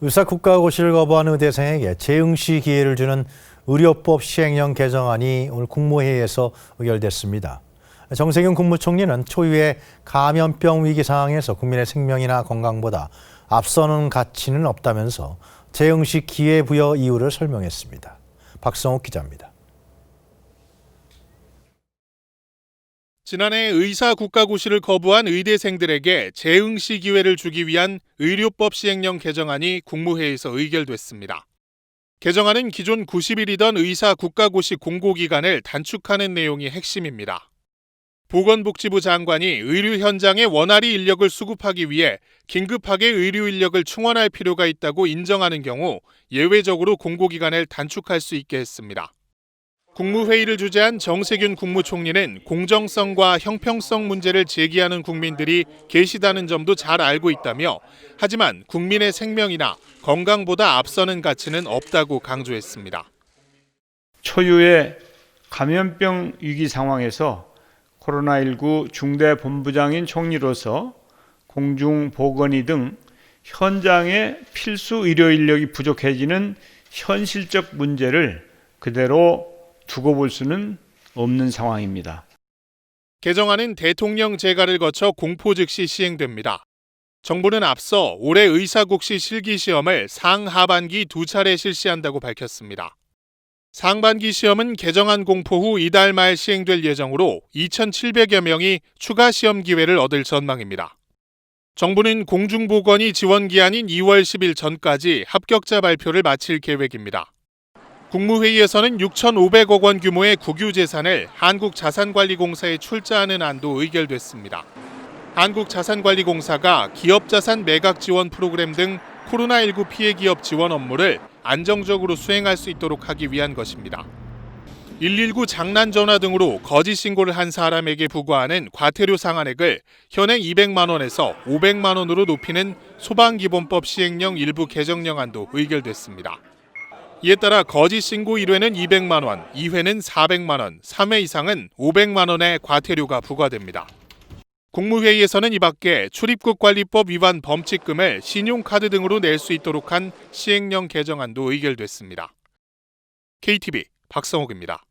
의사국가고시를 거부한 의대생에게 재응시 기회를 주는 의료법 시행령 개정안이 오늘 국무회의에서 의결됐습니다. 정세균 국무총리는 초유의 감염병 위기 상황에서 국민의 생명이나 건강보다 앞서는 가치는 없다면서 재응시 기회 부여 이유를 설명했습니다. 박성욱 기자입니다. 지난해 의사국가고시를 거부한 의대생들에게 재응시 기회를 주기 위한 의료법 시행령 개정안이 국무회의에서 의결됐습니다. 개정안은 기존 90일이던 의사국가고시 공고기간을 단축하는 내용이 핵심입니다. 보건복지부 장관이 의료 현장에 원활히 인력을 수급하기 위해 긴급하게 의료 인력을 충원할 필요가 있다고 인정하는 경우 예외적으로 공고기간을 단축할 수 있게 했습니다. 국무회의를 주재한 정세균 국무총리는 공정성과 형평성 문제를 제기하는 국민들이 계시다는 점도 잘 알고 있다며 하지만 국민의 생명이나 건강보다 앞서는 가치는 없다고 강조했습니다. 초유의 감염병 위기 상황에서 코로나19 중대본부장인 총리로서 공중보건의 등 현장의 필수 의료 인력이 부족해지는 현실적 문제를 그대로 두고 볼 수는 없는 상황입니다. 개정안은 대통령 재가를 거쳐 공포 즉시 시행됩니다. 정부는 앞서 올해 의사국시 실기시험을 상하반기 2차례 실시한다고 밝혔습니다. 상반기 시험은 개정안 공포 후 이달 말 시행될 예정으로 2,700여 명이 추가 시험 기회를 얻을 전망입니다. 정부는 공중보건의 지원 기한인 2월 10일 전까지 합격자 발표를 마칠 계획입니다. 국무회의에서는 6,500억 원 규모의 국유재산을 한국자산관리공사에 출자하는 안도 의결됐습니다. 한국자산관리공사가 기업자산 매각 지원 프로그램 등 코로나19 피해 기업 지원 업무를 안정적으로 수행할 수 있도록 하기 위한 것입니다. 119 장난 전화 등으로 거짓 신고를 한 사람에게 부과하는 과태료 상한액을 현행 200만 원에서 500만 원으로 높이는 소방기본법 시행령 일부 개정령안도 의결됐습니다. 이에 따라 거짓 신고 1회는 200만 원, 2회는 400만 원, 3회 이상은 500만 원의 과태료가 부과됩니다. 국무회의에서는 이 밖에 출입국관리법 위반 범칙금을 신용카드 등으로 낼 수 있도록 한 시행령 개정안도 의결됐습니다. KTV 박성욱입니다.